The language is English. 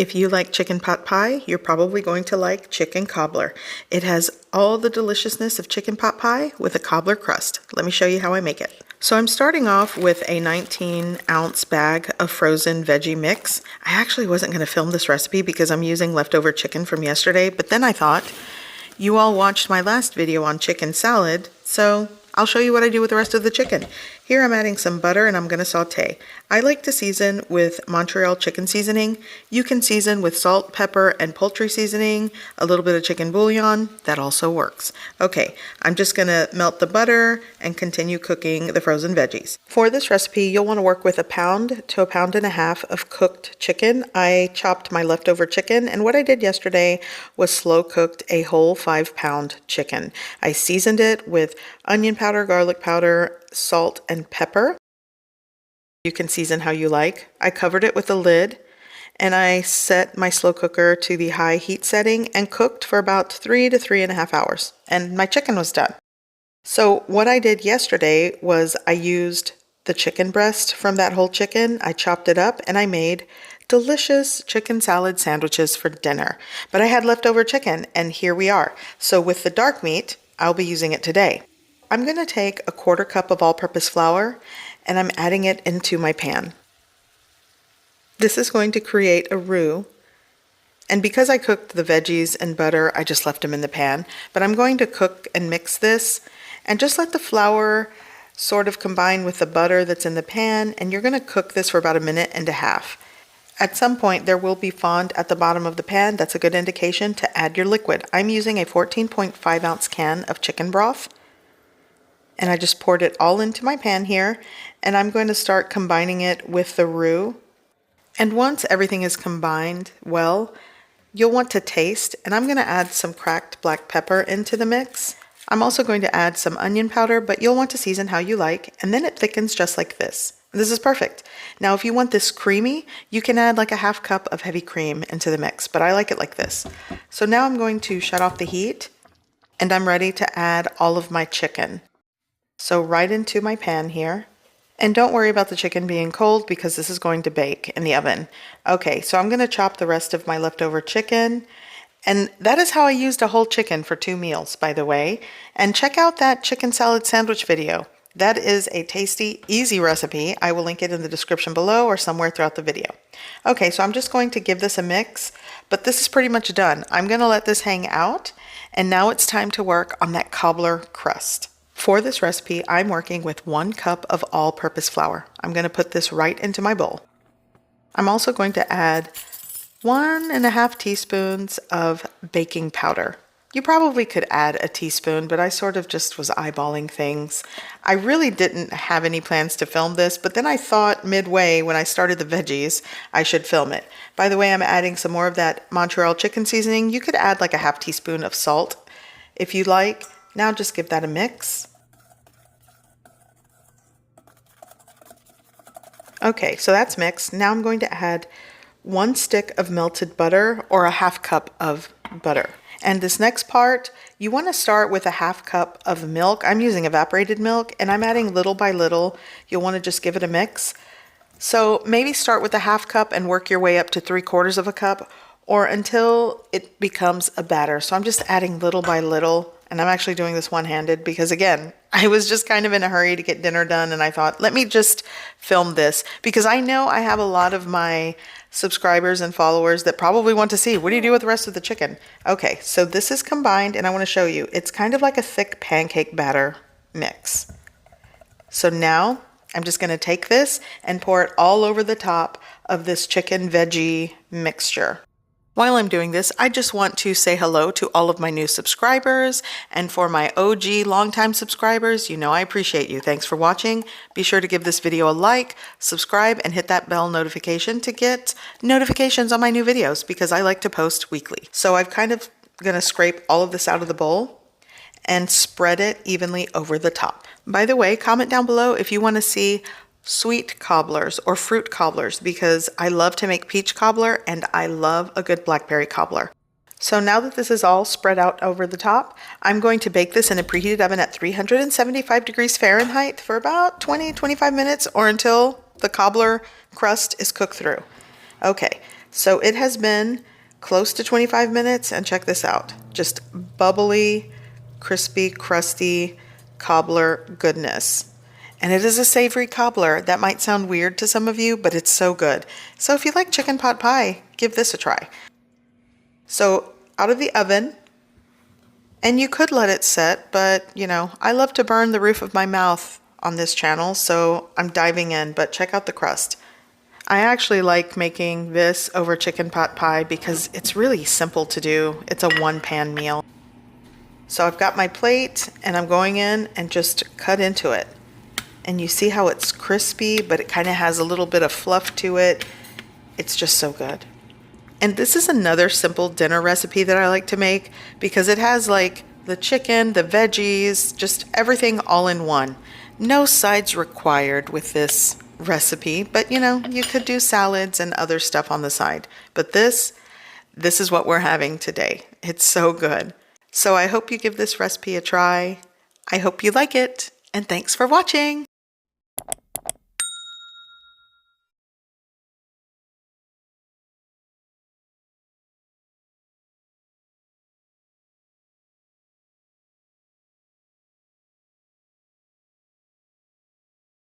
If you like chicken pot pie, you're probably going to like chicken cobbler. It has all the deliciousness of chicken pot pie with a cobbler crust. Let me show you how I make it. So I'm starting off with a 19-ounce bag of frozen veggie mix. I actually wasn't going to film this recipe because I'm using leftover chicken from yesterday, but then I thought, you all watched my last video on chicken salad, so I'll show you what I do with the rest of the chicken. Here I'm adding some butter and I'm going to saute. I like to season with Montreal chicken seasoning. You can season with salt, pepper, and poultry seasoning, a little bit of chicken bouillon. That also works. Okay, I'm just going to melt the butter and continue cooking the frozen veggies. For this recipe, you'll want to work with 1 pound to 1.5 pounds of cooked chicken. I chopped my leftover chicken, and what I did yesterday was slow cooked a whole 5-pound chicken. I seasoned it with onion powder, garlic powder, salt, and pepper. You can season how you like. I covered it with a lid and I set my slow cooker to the high heat setting and cooked for about 3 to 3.5 hours, and my chicken was done. So what I did yesterday was I used the chicken breast from that whole chicken. I chopped it up and I made delicious chicken salad sandwiches for dinner. But I had leftover chicken and here we are. So with the dark meat, I'll be using it today. I'm going to take 1/4 cup of all-purpose flour and I'm adding it into my pan. This is going to create a roux, and because I cooked the veggies and butter, I just left them in the pan, but I'm going to cook and mix this and just let the flour sort of combine with the butter that's in the pan, and you're going to cook this for about 1.5 minutes. At some point there will be fond at the bottom of the pan. That's a good indication to add your liquid. I'm using a 14.5 ounce can of chicken broth. And I just poured it all into my pan here, and I'm going to start combining it with the roux. And once everything is combined well, you'll want to taste, and I'm going to add some cracked black pepper into the mix. I'm also going to add some onion powder, but you'll want to season how you like, and then it thickens just like this. This is perfect. Now if you want this creamy, you can add like 1/2 cup of heavy cream into the mix, but I like it like this. So now I'm going to shut off the heat, and I'm ready to add all of my chicken. So right into my pan here. And don't worry about the chicken being cold because this is going to bake in the oven. Okay, so I'm going to chop the rest of my leftover chicken. And that is how I used a whole chicken for 2 meals, by the way. And check out that chicken salad sandwich video. That is a tasty, easy recipe. I will link it in the description below or somewhere throughout the video. Okay, so I'm just going to give this a mix, but this is pretty much done. I'm going to let this hang out. And now it's time to work on that cobbler crust. For this recipe, I'm working with 1 cup of all-purpose flour. I'm going to put this right into my bowl. I'm also going to add 1.5 teaspoons of baking powder. You probably could add a teaspoon, but I sort of just was eyeballing things. I really didn't have any plans to film this, but then I thought midway when I started the veggies, I should film it. By the way, I'm adding some more of that Montreal chicken seasoning. You could add like 1/2 teaspoon of salt if you like. Now just give that a mix. Okay, so that's mixed. Now I'm going to add 1 stick of melted butter or 1/2 cup of butter. And this next part, you want to start with 1/2 cup of milk. I'm using evaporated milk and I'm adding little by little. You'll want to just give it a mix. So maybe start with 1/2 cup and work your way up to 3/4 cup or until it becomes a batter. So I'm just adding little by little. And I'm actually doing this one-handed because, again, I was just kind of in a hurry to get dinner done, and I thought, let me just film this because I know I have a lot of my subscribers and followers that probably want to see, what do you do with the rest of the chicken? Okay, so this is combined, and I want to show you. It's kind of like a thick pancake batter mix. So now I'm just going to take this and pour it all over the top of this chicken veggie mixture. While I'm doing this, I just want to say hello to all of my new subscribers, and for my OG longtime subscribers, you know I appreciate you. Thanks for watching. Be sure to give this video a like, subscribe, and hit that bell notification to get notifications on my new videos because I like to post weekly. So I'm kind of going to scrape all of this out of the bowl and spread it evenly over the top. By the way, comment down below if you want to see sweet cobblers or fruit cobblers because I love to make peach cobbler and I love a good blackberry cobbler. So now that this is all spread out over the top, I'm going to bake this in a preheated oven at 375 degrees Fahrenheit for about 20-25 minutes or until the cobbler crust is cooked through. Okay, So it has been close to 25 minutes, and check this out. Just bubbly, crispy, crusty cobbler goodness. And it is a savory cobbler. That might sound weird to some of you, but it's so good. So if you like chicken pot pie, give this a try. So out of the oven, and you could let it set, but you know, I love to burn the roof of my mouth on this channel, so I'm diving in, but check out the crust. I actually like making this over chicken pot pie because it's really simple to do. It's a one-pan meal. So I've got my plate and I'm going in and just cut into it. And you see how it's crispy, but it kind of has a little bit of fluff to it. It's just so good. And this is another simple dinner recipe that I like to make because it has like the chicken, the veggies, just everything all in one. No sides required with this recipe, but you know, you could do salads and other stuff on the side. But this is what we're having today. It's so good. So I hope you give this recipe a try. I hope you like it, and thanks for watching.